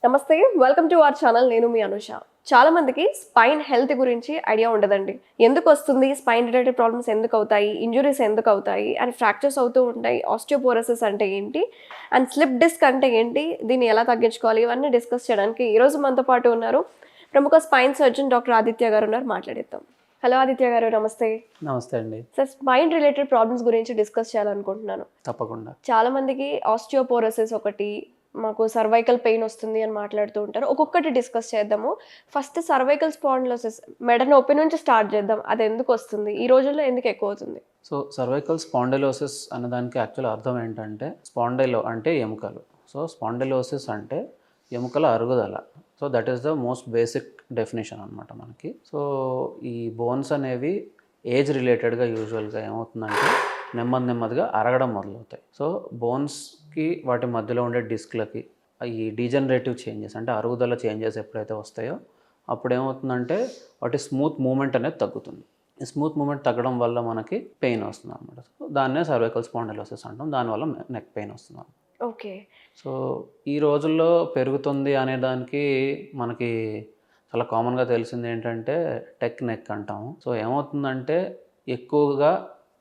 నమస్తే, welcome to our channel. నేను మీ అనుష. చాలా మందికి స్పైన్ హెల్త్ గురించి ఐడియా ఉండదండి. ఎందుకు వస్తుంది, స్పైన్ రిలేటెడ్ ప్రాబ్లమ్స్ ఎందుకు అవుతాయి, ఇంజురీస్ ఎందుకు అవుతాయి, అండ్ ఫ్రాక్చర్స్ అవుతూ ఉంటాయి, ఆస్టియోపోరోసిస్ అంటే ఏంటి, అండ్ స్లిప్ డిస్క్ అంటే ఏంటి, దీన్ని ఎలా తగ్గించుకోవాలి, ఇవన్నీ డిస్కస్ చేయడానికి ఈరోజు మనతో పాటు ఉన్నారు ప్రముఖ స్పైన్ సర్జన్ డాక్టర్ ఆదిత్య గారు ఉన్నారు. మాట్లాడేద్దాం. హలో ఆదిత్య గారు, నమస్తే. నమస్తే అండి. సార్, స్పైన్ రిలేటెడ్ ప్రాబ్లమ్స్ గురించి డిస్కస్ చేయాలనుకుంటున్నాను. తప్పకుండా. చాలా మందికి ఆస్టియోపోరోసిస్ ఒకటి, మాకు సర్వైకల్ పెయిన్ వస్తుంది అని మాట్లాడుతూ ఉంటారు. ఒక్కొక్కటి డిస్కస్ చేద్దాము. ఫస్ట్ సర్వైకల్ స్పాండిలోసిస్, మెడ నొప్పి నుంచి స్టార్ట్ చేద్దాం. అది ఎందుకు వస్తుంది, ఈ రోజుల్లో ఎందుకు ఎక్కువ అవుతుంది? సో సర్వైకల్ స్పాండిలోసిస్ అన్నదానికి యాక్చువల్ అర్థం ఏంటంటే, స్పాండైలో అంటే ఎముకలు. సో స్పాండిలోసిస్ అంటే ఎముకల అరుగుదల. So that is the most basic definition అనమాట మనకి. సో ఈ బోన్స్ అనేవి ఏజ్ రిలేటెడ్గా యూజువల్గా ఏమవుతుందంటే నెమ్మదిగా అరగడం మొదలవుతాయి. సో బోన్స్కి వాటి మధ్యలో ఉండే డిస్క్లకి ఈ డీజనరేటివ్ చేంజెస్ అంటే అరుగుదల చేంజెస్ ఎప్పుడైతే వస్తాయో అప్పుడు ఏమవుతుందంటే వాటి స్మూత్ మూమెంట్ అనేది తగ్గుతుంది. ఈ స్మూత్ మూమెంట్ తగ్గడం వల్ల మనకి పెయిన్ వస్తుంది అనమాట. సో దాన్నే సర్వైకల్ స్పాండిలోసిస్ అంటాం. దానివల్ల నెక్ పెయిన్ వస్తుంది. ఓకే. సో ఈ రోజుల్లో పెరుగుతుంది అనే దానికి మనకి చాలా కామన్గా తెలిసింది ఏంటంటే టెక్ నెక్ అంటాము. సో ఏమవుతుందంటే ఎక్కువగా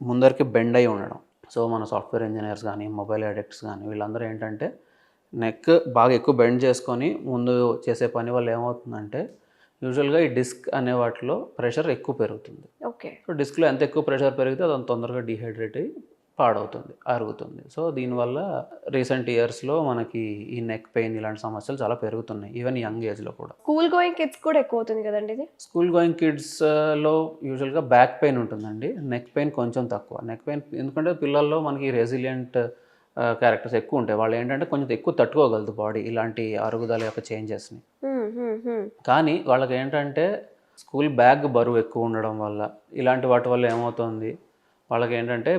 ముందరికి బెండ్ అయి ఉండడం. సో మన సాఫ్ట్వేర్ ఇంజనీర్స్ కానీ మొబైల్ అడిక్ట్స్ కానీ వీళ్ళందరూ ఏంటంటే నెక్ బాగా ఎక్కువ బెండ్ చేసుకొని ముందు చేసే పని వల్ల ఏమవుతుందంటే యూజువల్గా ఈ డిస్క్ అనే వాటిలో ప్రెషర్ ఎక్కువ పెరుగుతుంది. ఓకే. సో డిస్క్లో ఎంత ఎక్కువ ప్రెషర్ పెరిగితే అది అంత తొందరగా డీహైడ్రేట్ అయ్యి పాడవుతుంది, అరుగుతుంది. సో దీనివల్ల రీసెంట్ ఇయర్స్లో మనకి ఈ నెక్ పెయిన్ ఇలాంటి సమస్యలు చాలా పెరుగుతున్నాయి, ఈవెన్ యంగ్ ఏజ్లో కూడా. స్కూల్ గోయింగ్ కిడ్స్ కూడా ఎక్కువ అవుతుంది కదండి ఇది? స్కూల్ గోయింగ్ కిడ్స్లో యూజువల్గా బ్యాక్ పెయిన్ ఉంటుందండి, నెక్ పెయిన్ కొంచెం తక్కువ. నెక్ పెయిన్ ఎందుకంటే పిల్లల్లో మనకి రెసిలియంట్ క్యారెక్టర్స్ ఎక్కువ ఉంటాయి. వాళ్ళు ఏంటంటే కొంచెం ఎక్కువ తట్టుకోగలదు బాడీ ఇలాంటి అరుగుదల యొక్క చేంజెస్ని. కానీ వాళ్ళకి ఏంటంటే స్కూల్ బ్యాగ్ బరువు ఎక్కువ ఉండడం వల్ల ఇలాంటి వాటి వల్ల ఏమవుతుంది, వాళ్ళకి ఏంటంటే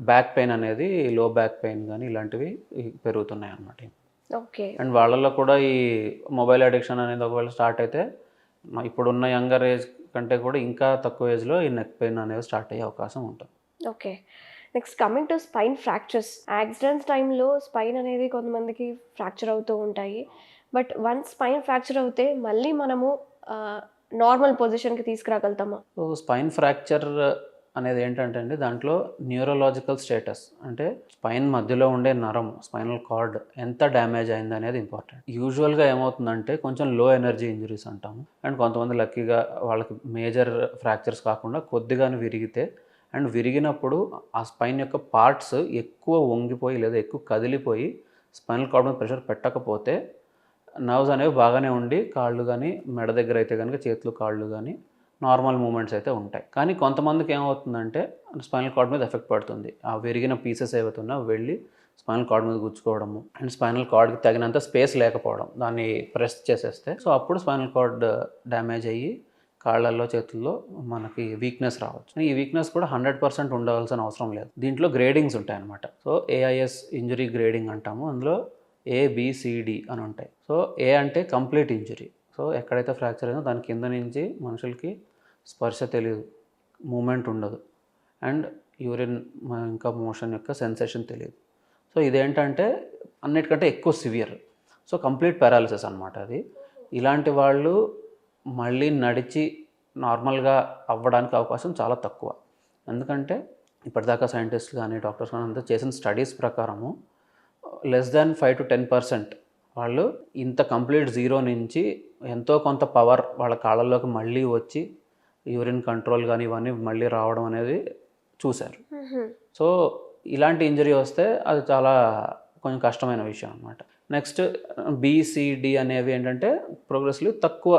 బ్యాక్ పెయిన్ అనేది, లో బ్యాక్ పెయిన్ కానీ ఇలాంటివి పెరుగుతున్నాయి అన్నమాట. ఓకే. అండ్ వాళ్ళల్లో కూడా ఈ మొబైల్ అడిక్షన్ అనేది ఒకవేళ స్టార్ట్ అయితే ఇప్పుడున్న యంగర్ ఏజ్ కంటే కూడా ఇంకా తక్కువ ఏజ్లో ఈ నెక్ పెయిన్ అనేది స్టార్ట్ అయ్యే అవకాశం ఉంటుంది. Okay. Next coming to spine fractures. Accidents టైంలో స్పైన్ అనేది కొంతమందికి ఫ్రాక్చర్ అవుతూ ఉంటాయి. బట్ వన్స్ స్పైన్ ఫ్రాక్చర్ అవుతే మళ్ళీ మనము నార్మల్ పొజిషన్కి తీసుకురాగలుగుతామా? సో స్పైన్ ఫ్రాక్చర్ అనేది ఏంటంటే అండి, దాంట్లో న్యూరలాజికల్ స్టేటస్ అంటే స్పైన్ మధ్యలో ఉండే నరం, స్పైనల్ కార్డ్ ఎంత డ్యామేజ్ అయింది అనేది ఇంపార్టెంట్. యూజువల్గా ఏమవుతుందంటే కొంచెం లో ఎనర్జీ ఇంజరీస్ అంటాము. అండ్ కొంతమంది లక్కీగా వాళ్ళకి మేజర్ ఫ్రాక్చర్స్ కాకుండా కొద్దిగానే విరిగితే, అండ్ విరిగినప్పుడు ఆ స్పైన్ యొక్క పార్ట్స్ ఎక్కువ వంగిపోయి లేదా ఎక్కువ కదిలిపోయి స్పైనల్ కార్డ్ మీద ప్రెషర్ పెట్టకపోతే నర్వ్స్ అనేవి బాగానే ఉండి కాళ్ళు కానీ మెడ దగ్గర అయితే కనుక చేతులు కాళ్ళు కానీ నార్మల్ మూమెంట్స్ అయితే ఉంటాయి. కానీ కొంతమందికి ఏమవుతుందంటే స్పైనల్ కార్డ్ మీద ఎఫెక్ట్ పడుతుంది. ఆ విరిగిన పీసెస్ ఏవైతున్నా వెళ్ళి స్పైనల్ కార్డ్ మీద గుచ్చుకోవడము అండ్ స్పైనల్ కార్డ్కి తగినంత స్పేస్ లేకపోవడం, దాన్ని ప్రెస్ చేసేస్తే సో అప్పుడు స్పైనల్ కార్డ్ డ్యామేజ్ అయ్యి కాళ్ళల్లో చేతుల్లో మనకి వీక్నెస్ రావచ్చు. ఈ వీక్నెస్ కూడా 100% ఉండవలసిన అవసరం లేదు. దీంట్లో గ్రేడింగ్స్ ఉంటాయి అన్నమాట. సో ఏఐఎస్ ఇంజరీ గ్రేడింగ్ అంటాము. అందులో ఏబిసిడి అని ఉంటాయి. సో ఏ అంటే కంప్లీట్ ఇంజరీ. సో ఎక్కడైతే ఫ్రాక్చర్ అయిందో దాని కింద నుంచి మనుషులకి స్పర్శ తెలియదు, మూమెంట్ ఉండదు, అండ్ యూరిన్ ఇంకా మోషన్ యొక్క సెన్సేషన్ తెలియదు. సో ఇదేంటంటే అన్నిటికంటే ఎక్కువ సివియర్. సో కంప్లీట్ పారాలిసిస్ అనమాట అది. ఇలాంటి వాళ్ళు మళ్ళీ నడిచి నార్మల్గా అవ్వడానికి అవకాశం చాలా తక్కువ. ఎందుకంటే ఇప్పటిదాకా సైంటిస్టులు కానీ డాక్టర్స్ కానీ అంతా చేసిన స్టడీస్ ప్రకారము లెస్ దాన్ 5 to 10% వాళ్ళు ఇంత కంప్లీట్ జీరో నుంచి ఎంతో కొంత పవర్ వాళ్ళ కాళ్ళల్లోకి మళ్ళీ వచ్చి యూరిన్ కంట్రోల్ కానీ ఇవన్నీ మళ్ళీ రావడం అనేది చూశారు. సో ఇలాంటి ఇంజరీ వస్తే అది చాలా కొంచెం కష్టమైన విషయం అనమాట. నెక్స్ట్ బిసిడి అనేవి ఏంటంటే ప్రోగ్రెసివ్లీ తక్కువ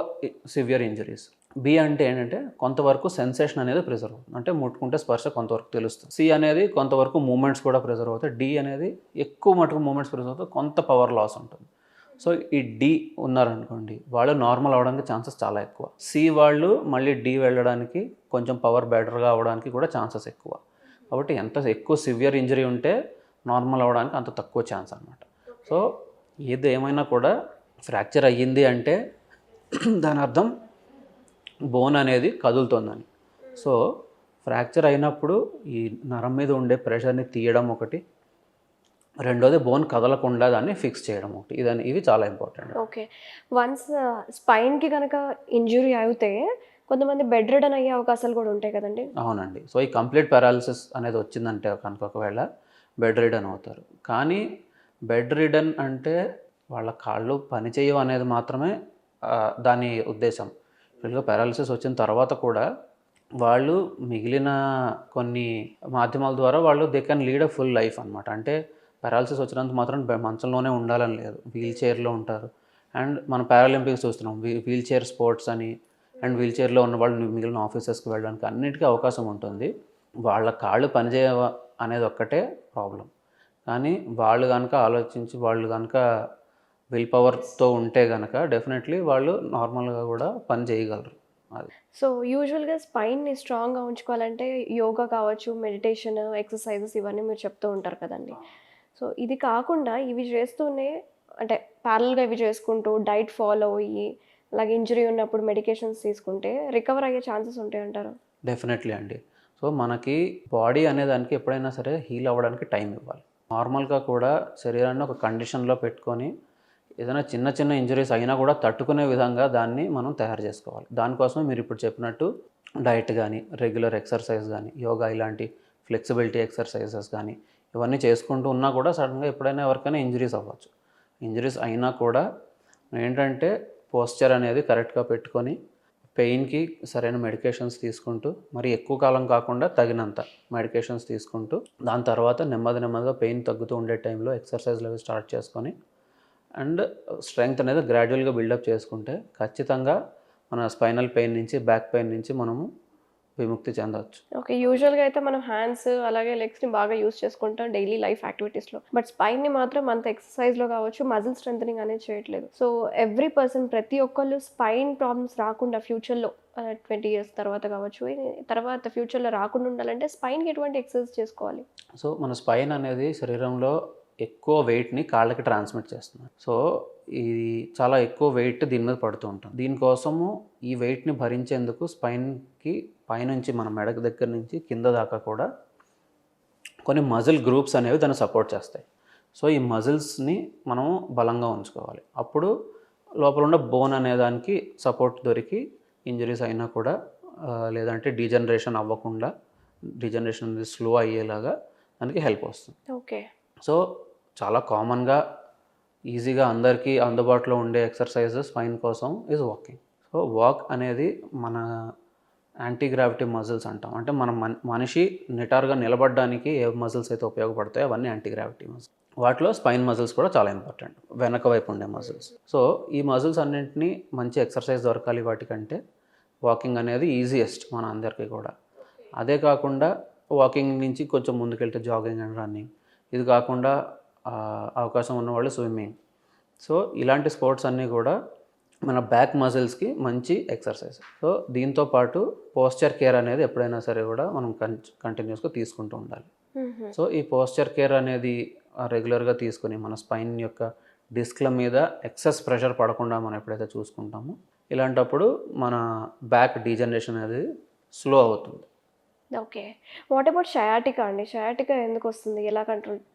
సివియర్ ఇంజరీస్. బి అంటే ఏంటంటే కొంతవరకు సెన్సేషన్ అనేది ప్రిజర్వ్ అవుతుంది, అంటే ముట్టుకుంటే స్పర్శ కొంతవరకు తెలుస్తుంది. సి అనేది కొంతవరకు మూమెంట్స్ కూడా ప్రిజర్వ్ అవుతాయి. డి అనేది ఎక్కువ మటుకు మూమెంట్స్ ప్రిజర్వ్ అవుతాయి, కొంత పవర్ లాస్ ఉంటుంది. సో ఈ డి ఉన్నారనుకోండి, వాళ్ళు నార్మల్ అవ్వడానికి ఛాన్సెస్ చాలా ఎక్కువ. సి వాళ్ళు మళ్ళీ డి వెళ్ళడానికి కొంచెం పవర్ బెటర్గా అవ్వడానికి కూడా ఛాన్సెస్ ఎక్కువ. కాబట్టి ఎంత ఎక్కువ సివియర్ ఇంజరీ ఉంటే నార్మల్ అవ్వడానికి అంత తక్కువ ఛాన్స్ అనమాట. సో ఏది ఏమైనా కూడా ఫ్రాక్చర్ అయ్యింది అంటే దాని అర్థం బోన్ అనేది కదులుతుందని. సో ఫ్రాక్చర్ అయినప్పుడు ఈ నరం మీద ఉండే ప్రెషర్ని తీయడం ఒకటి, రెండోది బోన్ కదలకుండా దాన్ని ఫిక్స్ చేయడం ఒకటి. ఇవి చాలా ఇంపార్టెంట్. ఓకే. వన్స్ స్పైన్‌కి గనక ఇంజ్యూరీ అయితే కొంతమంది బెడ్ రిడెన్ అయ్యే అవకాశాలు కూడా ఉంటాయి కదండీ! అవునండి. సో, ఈ కంప్లీట్ పారాలిసిస్ అనేది వచ్చిందంటే కనుక ఒకవేళ బెడ్ రిడెన్ అవుతారు. కానీ బెడ్ రిడెన్ అంటే వాళ్ళ కాళ్ళు పని చేయవు అనేది మాత్రమే దాని ఉద్దేశం. యాక్చువల్‌గా పారాలిసిస్ వచ్చిన తర్వాత కూడా వాళ్ళు మిగిలిన కొన్ని మాధ్యమాల ద్వారా వాళ్ళు they can lead a full life అనమాట. అంటే పారాలిసిస్ వచ్చినంత మాత్రం మంచంలోనే ఉండాలని లేదు. వీల్ చైర్‌లో ఉంటారు. అండ్ మనం పారాలింపిక్స్ చూస్తున్నాం. వీల్ చైర్ స్పోర్ట్స్ అని అండ్ వీల్ చైర్‌లో ఉన్నవాళ్ళు మిగిలిన ఆఫీసెస్‌కి వెళ్ళడానికి అన్నిటికీ అవకాశం ఉంటుంది. వాళ్ళ కాళ్ళు పనిచేయవా అనేది ఒక్కటే ప్రాబ్లమ్. కానీ వాళ్ళు గనక ఆలోచించి వాళ్ళు గనక విల్ పవర్‌తో ఉంటే గనక డెఫినెట్‌లీ వాళ్ళు నార్మల్‌గా కూడా పని చేయగలరు. అది. సో, యూజువల్‌గా స్పైన్‌ని స్ట్రాంగ్‌గా ఉంచుకోవాలంటే యోగా కావచ్చు, మెడిటేషన్, ఎక్సర్‌సైజెస్ ఇవన్నీ మీరు చెప్తూ ఉంటారు కదండీ! సో, ఇది కాకుండా ఇవి చేస్తూనే అంటే ప్యారలెల్‌గా ఇవి చేసుకుంటూ డైట్ ఫాలో అయ్యి, అలాగే ఇంజ్యూరీ ఉన్నప్పుడు మెడికేషన్స్ తీసుకుంటే రికవర్ అయ్యే ఛాన్సెస్ ఉంటాయంటారా? డెఫినెట్లీ అండి. సో, మనకి బాడీ అనేదానికి ఎప్పుడైనా సరే హీల్ అవ్వడానికి టైం ఇవ్వాలి. నార్మల్‌గా కూడా శరీరాన్ని ఒక కండిషన్‌లో పెట్టుకొని ఏదైనా చిన్న చిన్న ఇంజురీస్ అయినా కూడా తట్టుకునే విధంగా దాన్ని మనం తయారు చేసుకోవాలి. దానికోసమే మీరు ఇప్పుడు చెప్పినట్టు డైట్ గానీ, రెగ్యులర్ ఎక్సర్సైజ్ గానీ, యోగా ఇలాంటి ఫ్లెక్సిబిలిటీ ఎక్సర్సైజెస్ గానీ, ఇవన్నీ చేసుకుంటూ ఉన్నా కూడా సడన్‌గా ఎప్పుడైనా ఎవరికైనా ఇంజురీస్ అవ్వచ్చు. ఇంజురీస్ అయినా కూడా ఏంటంటే పోస్చర్ అనేది కరెక్ట్‌గా పెట్టుకొని పెయిన్‌కి సరైన మెడికేషన్స్ తీసుకుంటూ, మరి ఎక్కువ కాలం కాకుండా తగినంత మెడికేషన్స్ తీసుకుంటూ, దాని తర్వాత నెమ్మదిగా పెయిన్ తగ్గుతూ ఉండే టైంలో ఎక్సర్సైజ్‌లు అవి స్టార్ట్ చేసుకొని అండ్ స్ట్రెంగ్త్ అనేది గ్రాడ్యువల్‌గా బిల్డప్ చేసుకుంటే ఖచ్చితంగా మన స్పైనల్ పెయిన్ నుంచి, బ్యాక్ పెయిన్ నుంచి మనము విముక్తి చెందొచ్చు. ఓకే. యూజువల్‌గా అయితే మనం హ్యాండ్స్ అలాగే లెగ్స్‌ని బాగా యూజ్ చేసుకుంటాం డైలీ లైఫ్ యాక్టివిటీస్‌లో. బట్ స్పైన్‌ని మాత్రం అంత ఎక్సర్‌సైజ్‌లో కావచ్చు, మజిల్ స్ట్రెంథెనింగ్ అనేది చేయట్లేదు. సో, ఎవ్రీ పర్సన్ ప్రతి ఒక్కళ్ళు స్పైన్ ప్రాబ్లమ్స్ రాకుండా ఫ్యూచర్‌లో 20 ఇయర్స్ తర్వాత కావచ్చు, తర్వాత ఫ్యూచర్‌లో రాకుండా ఉండాలంటే స్పైన్‌కి ఎటువంటి ఎక్సర్సైజ్ చేసుకోవాలి? సో, మన స్పైన్ అనేది శరీరంలో ఎక్కువ వెయిట్‌ని కాళ్ళకి ట్రాన్స్మిట్ చేస్తుంది. సో, ఇది చాలా ఎక్కువ వెయిట్ దీని మీద పడుతూ ఉంటుంది. దీనికోసము ఈ వెయిట్‌ని భరించేందుకు స్పైన్‌కి పైనుంచి మన మెడ దగ్గర నుంచి కింద దాకా కూడా కొన్ని మజిల్ గ్రూప్స్ అనేవి దాన్ని సపోర్ట్ చేస్తాయి. సో, ఈ మజిల్స్‌ని మనము బలంగా ఉంచుకోవాలి. అప్పుడు లోపల ఉన్న బోన్ అనే దానికి సపోర్ట్ దొరికి ఇంజరీస్ అయినా కూడా లేదంటే డీజనరేషన్ అవ్వకుండా డీజనరేషన్ అనేది స్లో అయ్యేలాగా దానికి హెల్ప్ వస్తుంది. ఓకే. సో, చాలా కామన్‌గా ఈజీగా అందరికీ అందుబాటులో ఉండే ఎక్సర్సైజెస్ స్పైన్ కోసం ఈజ్ వాకింగ్. సో, వాక్ అనేది మన యాంటీ గ్రావిటీ మజిల్స్ అంటాం. అంటే మన మనిషి నిటారుగా నిలబడడానికి ఏ మజిల్స్ అయితే ఉపయోగపడతాయో అవన్నీ యాంటీ గ్రావిటీ మజిల్స్. వాటిలో స్పైన్ మజిల్స్ కూడా చాలా ఇంపార్టెంట్. వెనక వైపు ఉండే మజిల్స్. సో, ఈ మజిల్స్ అన్నింటినీ మంచి ఎక్సర్సైజ్ దొరకాలి వాటికంటే వాకింగ్ అనేది ఈజియెస్ట్ మన అందరికీ కూడా. అదే కాకుండా వాకింగ్ నుంచి కొంచెం ముందుకెళ్తే జాగింగ్ అండ్ రన్నింగ్. ఇది కాకుండా అవకాశం ఉన్నవాళ్ళు స్విమ్మింగ్. సో, ఇలాంటి స్పోర్ట్స్ అన్నీ కూడా మన బ్యాక్ మజిల్స్‌కి మంచి ఎక్సర్సైజ్. సో, దీంతో పాటు పోస్చర్ కేర్ అనేది ఎప్పుడైనా సరే కూడా మనం కంటిన్యూస్‌గా తీసుకుంటూ ఉండాలి. హుహు. సో, ఈ పోస్చర్ కేర్ అనేది రెగ్యులర్‌గా తీసుకొని మన స్పైన్ యొక్క డిస్క్‌ల మీద ఎక్సెస్ ప్రెషర్ పడకుండా మనం ఎప్పుడైతే చూసుకుంటామో, ఇలాంటప్పుడు మన బ్యాక్ డీజనరేషన్ అనేది స్లో అవుతుంది. ఓకే. వాట్ అబౌట్ షయాటికా అండి? షయాటికా ఎందుకొస్తుంది?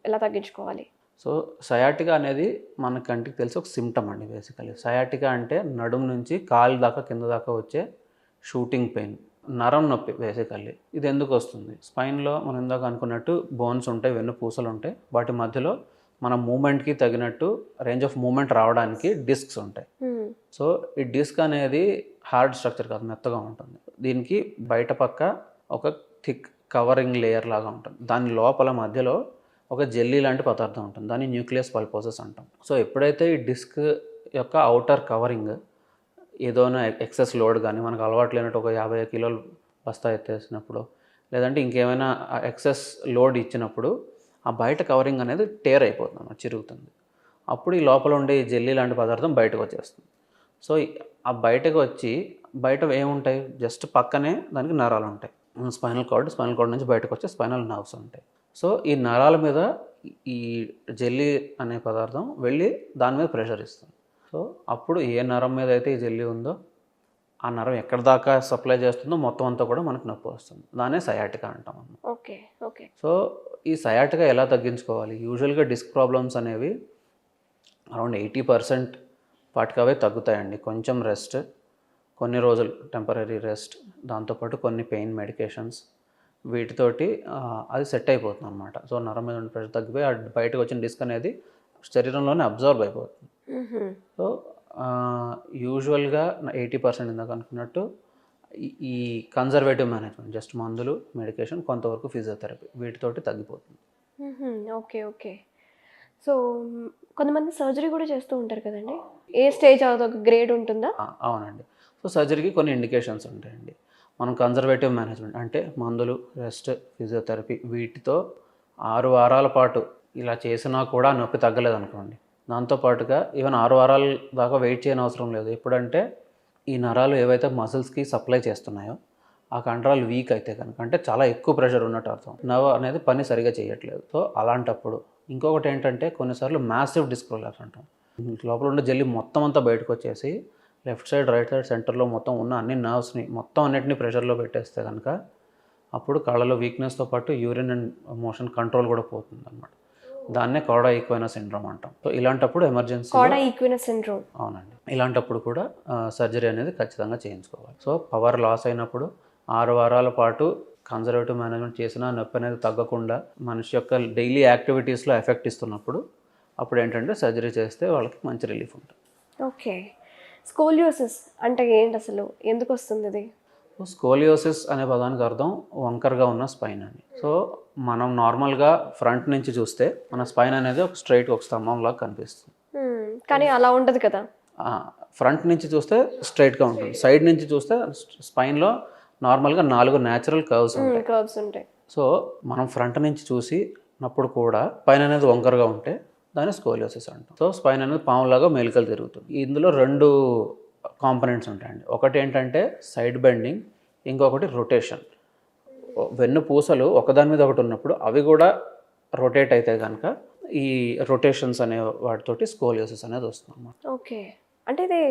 ఎలా తగ్గించుకోవాలి? సో, సయాటికా అనేది మన కంటికి తెలిసి ఒక సిమ్టమ్ అండి బేసికల్లీ. సయాటికా అంటే నడుము నుంచి కాలు దాకా కింద దాకా వచ్చే షూటింగ్ పెయిన్. నరం నొప్పి బేసికల్లీ. ఇది ఎందుకు వస్తుంది? స్పైన్‌లో మనం ఇందాక అనుకున్నట్టు బోన్స్ ఉంటాయి, వెన్నుపూసలు ఉంటాయి. వాటి మధ్యలో మన మూవ్‌మెంట్‌కి తగినట్టు రేంజ్ ఆఫ్ మూవ్‌మెంట్ రావడానికి డిస్క్స్ ఉంటాయి. హ్మ్. సో, ఈ డిస్క్ అనేది హార్డ్ స్ట్రక్చర్ కాదు, మెత్తగా ఉంటుంది. దీనికి బయట పక్క ఒక థిక్ కవరింగ్ లేయర్ లాగా ఉంటుంది. దాని లోపల మధ్యలో ఒక జెల్లీ లాంటి పదార్థం ఉంటుంది. దాన్ని న్యూక్లియస్ పల్పోసస్ అంటాం. సో, ఎప్పుడైతే ఈ డిస్క్ యొక్క ఔటర్ కవరింగ్ ఏదైనా ఎక్సెస్ లోడ్ కానీ మనకు అలవాటు లేనట్టు ఒక 50 కిలోలు బస్తా ఎత్తేసినప్పుడు లేదంటే ఇంకేమైనా ఎక్సెస్ లోడ్ ఇచ్చినప్పుడు ఆ బయట కవరింగ్ అనేది టేర్ అయిపోతుంది అన్నమాట, చిరుగుతుంది. అప్పుడు ఈ లోపల ఉండే ఈ జెల్లీ లాంటి పదార్థం బయటకు వచ్చేస్తుంది. సో, ఆ బయటకు వచ్చి బయట ఏముంటాయి? జస్ట్ పక్కనే దానికి నరాలు ఉంటాయి. స్పైనల్ కార్డ్ నుంచి బయటకు వచ్చే స్పైనల్ నర్వ్స్ ఉంటాయి. సో, ఈ నరాల మీద ఈ జెల్లీ అనే పదార్థం వెళ్ళి దాని మీద ప్రెషర్ ఇస్తుంది. సో, అప్పుడు ఏ నరం మీద అయితే ఈ జెల్లీ ఉందో ఆ నరం ఎక్కడి దాకా సప్లై చేస్తుందో మొత్తం అంతా కూడా మనకు నొప్పి వస్తుంది. దాన్నే సయాటికా అంటాం అన్నమాట. ఓకే. ఓకే. సో, ఈ సయాటికా ఎలా తగ్గించుకోవాలి? యూజువల్గా డిస్క్ ప్రాబ్లమ్స్ అనేవి అరౌండ్ 80% వాటికి అవే తగ్గుతాయండి. కొంచెం రెస్ట్, కొన్ని రోజులు టెంపరరీ రెస్ట్, దాంతోపాటు కొన్ని పెయిన్ మెడికేషన్స్, వీటితోటి అది సెట్ అయిపోతుంది అనమాట. సో నరం మీద ఉన్న ప్రెషర్ తగ్గిపోయి బయటకు వచ్చిన డిస్క్ అనేది శరీరంలోనే అబ్జర్వ్ అయిపోతుంది. సో యూజువల్గా 80% ఇందాక అనుకున్నట్టు ఈ కన్జర్వేటివ్ మేనేజ్మెంట్, జస్ట్ మందులు, మెడికేషన్, కొంతవరకు ఫిజియోథెరపీ, వీటితోటి తగ్గిపోతుంది. Okay, okay. సో కొంతమంది సర్జరీ కూడా చేస్తూ ఉంటారు కదండి, ఏ స్టేజ్ అదొక గ్రేడ్ ఉంటుందా? అవునండి. సో సర్జరీకి కొన్ని ఇండికేషన్స్ ఉంటాయండి. మనం కన్జర్వేటివ్ మేనేజ్మెంట్ అంటే మందులు, రెస్ట్, ఫిజియోథెరపీ, వీటితో 6 వారాల పాటు ఇలా చేసినా కూడా నొప్పి తగ్గలేదు అనుకోండి, దాంతోపాటుగా ఈవెన్ 6 వారాల దాకా వెయిట్ చేయని అవసరం లేదు. ఎప్పుడంటే ఈ నరాలు ఏవైతే మసిల్స్కి సప్లై చేస్తున్నాయో ఆ కండరాలు వీక్ అయితే కనుక, అంటే చాలా ఎక్కువ ప్రెషర్ ఉన్నట్టు అర్థం, నర్వ్ అనేది పని సరిగా చేయట్లేదు. సో అలాంటప్పుడు ఇంకొకటి ఏంటంటే కొన్నిసార్లు మ్యాసివ్ డిస్క్ ప్రొలాప్స్ అంటాం. లోపల ఉండే జెల్లీ మొత్తం అంతా బయటకు వచ్చేసి లెఫ్ట్ సైడ్, రైట్ సైడ్, సెంటర్లో మొత్తం ఉన్న అన్ని నర్వ్స్ని మొత్తం అన్నిటిని ప్రెషర్లో పెట్టేస్తే కనుక అప్పుడు కళ్ళలో వీక్నెస్తో పాటు యూరిన్ అండ్ మోషన్ కంట్రోల్ కూడా పోతుంది అనమాట. దాన్నే కౌడా ఈక్వైనా సిండ్రోమ్ అంటాం. సో ఇలాంటప్పుడు ఎమర్జెన్సీ. కౌడా ఈక్వైనా సిండ్రోమ్. అవునండి. ఇలాంటప్పుడు కూడా సర్జరీ అనేది ఖచ్చితంగా చేయించుకోవాలి. సో పవర్ లాస్ అయినప్పుడు 6 వారాల పాటు కన్జర్వేటివ్ మేనేజ్మెంట్ చేసినా నొప్పి అనేది తగ్గకుండా మనిషి యొక్క డైలీ యాక్టివిటీస్లో ఎఫెక్ట్ ఇస్తున్నప్పుడు అప్పుడు ఏంటంటే సర్జరీ చేస్తే వాళ్ళకి మంచి రిలీఫ్ ఉంటుంది. ఓకే. స్కోలియోసిస్ అంటే ఏంటి అసలు, ఎందుకు వస్తుంది ఇది? స్కోలియోసిస్ అనే పదానికి అర్థం వంకరగా ఉన్న స్పైన్ అని. సో మనం నార్మల్గా ఫ్రంట్ నుంచి చూస్తే మన స్పైన్ అనేది ఒక స్ట్రైట్, ఒక స్తంభంలాగా కనిపిస్తుంది. కానీ అలా ఉండదు కదా. ఫ్రంట్ నుంచి చూస్తే స్ట్రైట్గా ఉంటుంది, సైడ్ నుంచి చూస్తే స్పైన్లో నార్మల్గా 4 న్యాచురల్ కర్వ్స్ ఉంటాయి. సో మనం ఫ్రంట్ నుంచి చూసినప్పుడు కూడా స్పైన్ అనేది వంకరగా ఉంటే దాన్ని స్కోలియోసిస్ అంటాం. సో స్పైన్ అనేది పాములాగా మెలికలు తిరుగుతుంది. ఇందులో 2 కాంపనెంట్స్ ఉంటాయండి. ఒకటి ఏంటంటే సైడ్ బెండింగ్, ఇంకొకటి రొటేషన్. వెన్ను పూసలు ఒకదాని మీద ఒకటి ఉన్నప్పుడు అవి కూడా రొటేట్ అయితే కనుక ఈ రొటేషన్స్ అనే వాటితోటి స్కోలియోసిస్ అనేది వస్తుంది అన్నమాట. ఓకే. అంటే ఇది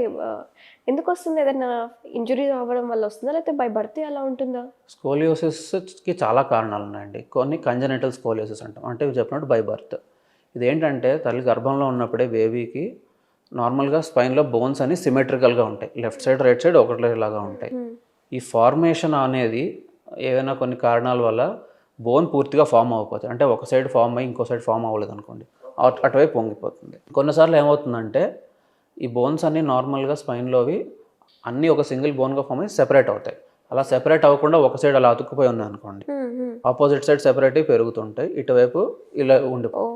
ఎందుకు వస్తుంది? ఏదైనా ఇంజురీ అవ్వడం వల్ల వస్తుందా, లేకపోతే బై బర్త్ అలా ఉంటుందా? స్కోలియోసిస్కి చాలా కారణాలు ఉన్నాయండి. కొన్ని కంజెనిటల్ స్కోలియోసిస్ అంటాం, అంటే చెప్పినట్టు బై బర్త్. ఇదేంటంటే తల్లి గర్భంలో ఉన్నప్పుడే బేబీకి నార్మల్గా స్పైన్లో బోన్స్ అని సిమెట్రికల్గా ఉంటాయి, లెఫ్ట్ సైడ్, రైట్ సైడ్ ఒకటిలాగా ఉంటాయి. ఈ ఫార్మేషన్ అనేది ఏదైనా కొన్ని కారణాల వల్ల బోన్ పూర్తిగా ఫామ్ అవ్వకపోతే, అంటే ఒక సైడ్ ఫామ్ అయ్యి ఇంకో సైడ్ ఫామ్ అవ్వలేదు అనుకోండి, అటువైపు పొంగిపోతుంది. కొన్నిసార్లు ఏమవుతుందంటే ఈ బోన్స్ అన్నీ నార్మల్గా స్పైన్లోవి అన్నీ ఒక సింగిల్ బోన్గా ఫామ్ అయ్యి సెపరేట్ అవుతాయి. అలా సెపరేట్ అవ్వకుండా ఒక సైడ్ అలా అతుక్కుపోయి ఉన్నాయి అనుకోండి, ఆపోజిట్ సైడ్ సెపరేట్ అయ్యి పెరుగుతుంటాయి, ఇటువైపు ఇలా ఉండిపోయి.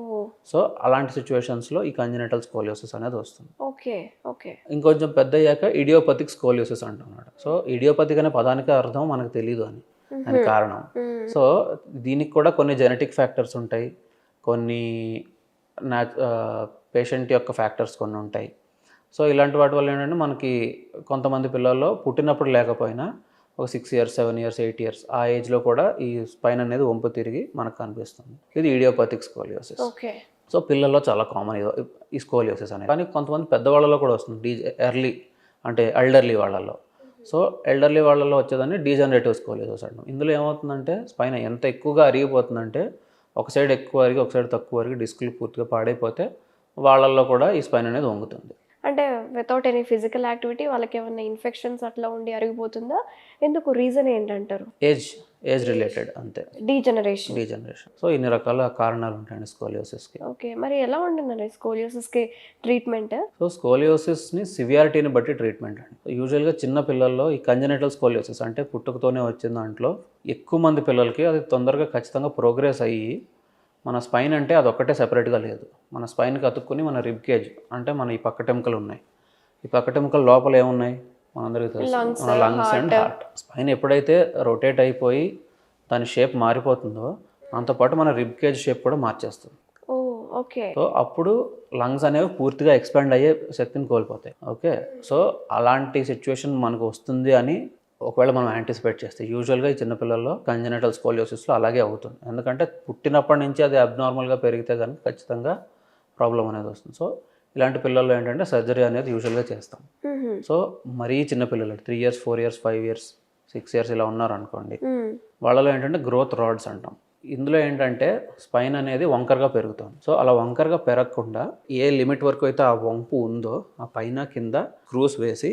సో అలాంటి సిచ్యువేషన్స్లో ఈ కంజెనిటల్ స్కోలియోసిస్ అనేది వస్తుంది. Okay, okay. ఇంకొంచెం పెద్ద అయ్యాక ఇడియోపతిక్ స్కోలియోసిస్ అంటున్నాడు. సో ఇడియోపతిక్ అనే పదానికి అర్థం మనకు తెలియదు అని, దాని కారణం. సో దీనికి కూడా కొన్ని జెనెటిక్ ఫ్యాక్టర్స్ ఉంటాయి, కొన్ని పేషెంట్ యొక్క ఫ్యాక్టర్స్ కొన్ని ఉంటాయి. సో ఇలాంటి వాటి వల్ల ఏంటంటే మనకి కొంతమంది పిల్లల్లో పుట్టినప్పుడు లేకపోయినా ఒక 6 years, 7 years, 8 years ఆ ఏజ్లో కూడా ఈ స్పైన్ అనేది వంపు తిరిగి మనకు కనిపిస్తుంది. ఇది ఇడియోపతిక్ స్కోలియోసిస్. ఓకే. సో పిల్లల్లో చాలా కామన్ ఈ స్కోలియోసిస్ అనేది. కానీ కొంతమంది పెద్దవాళ్ళలో కూడా వస్తుంది, ఎర్లీ అంటే ఎల్డర్లీ వాళ్ళల్లో. సో ఎల్డర్లీ వాళ్ళలో వచ్చేదాన్ని డీజనరేటివ్ స్కోలియోసిస్ అంటాం. ఇందులో ఏమవుతుందంటే స్పైన్ ఎంత ఎక్కువగా అరిగిపోతుందంటే ఒక సైడ్ ఎక్కువ అరిగి ఒక సైడ్ తక్కువ అరిగి డిస్కులు పూర్తిగా పాడైపోతే వాళ్ళల్లో కూడా ఈ స్పైన్ అనేది వంగుతుంది. అంటే వితౌట్ ఎనీ ఫిజికల్ యాక్టివిటీ వాళ్ళకి ఏమైనా ఇన్ఫెక్షన్స్ అట్లా ఉండి అరిగిపోతుందా? ఎందుకు, రీజన్ ఏంటంటారు? ఏజ్ రిలేటెడ్ అంతే, డీజనరేషన్. సో ఇన్ని రకాల కారణాలు ఉంటాయండి స్కోలియోసిస్కి. ఓకే. మరి ఎలా ఉంటుందండి స్కోలియోసిస్కి ట్రీట్మెంట్? సో స్కోలియోసిస్ని సివియారిటీని బట్టి ట్రీట్మెంట్ అండి. యూజువల్గా చిన్న పిల్లల్లో ఈ కంజెనిటల్ స్కోలియోసిస్ అంటే పుట్టుకతోనే వచ్చిన దాంట్లో ఎక్కువ మంది పిల్లలకి అది తొందరగా ఖచ్చితంగా ప్రోగ్రెస్ అయ్యి మన స్పైన్ అంటే అది ఒక్కటే సెపరేట్గా లేదు, మన స్పైన్కి అతుక్కుని మన రిబ్ కేజ్ అంటే మన ఈ పక్కటెముకలు ఉన్నాయి, ఈ పక్కటెముకల లోపల ఏమున్నాయి మనందరికీ తెలుసు, లంగ్స్ అండ్ హార్ట్. స్పైన్ ఎప్పుడైతే రొటేట్ అయిపోయి దాని షేప్ మారిపోతుందో దాంతోపాటు మన రిబ్ కేజ్ షేప్ కూడా మార్చేస్తుంది. ఓకే. సో అప్పుడు లంగ్స్ అనేవి పూర్తిగా ఎక్స్పాండ్ అయ్యే శక్తిని కోల్పోతాయి. ఓకే. సో అలాంటి సిచ్యువేషన్ మనకు వస్తుంది అని ఒకవేళ మనం యాంటిసిపేట్ చేస్తే యూజువల్గా ఈ చిన్నపిల్లల్లో కంజెనిటల్ స్కోలియోసిస్లో అలాగే అవుతుంది. ఎందుకంటే పుట్టినప్పటి నుంచి అది అబ్నార్మల్గా పెరిగితే కనుక ఖచ్చితంగా ప్రాబ్లం అనేది వస్తుంది. సో ఇలాంటి పిల్లల్లో ఏంటంటే సర్జరీ అనేది యూజువల్గా చేస్తాం. సో మరీ చిన్నపిల్లలు 3 years, 4 years, 5 years, 6 years ఇలా ఉన్నారనుకోండి, వాళ్ళలో ఏంటంటే గ్రోత్ రాడ్స్ అంటాం. ఇందులో ఏంటంటే స్పైన్ అనేది వంకరగా పెరుగుతుంది. సో అలా వంకరగా పెరగకుండా ఏ లిమిట్ వరకు అయితే ఆ వంపు ఉందో ఆ పైన కింద స్క్రూస్ వేసి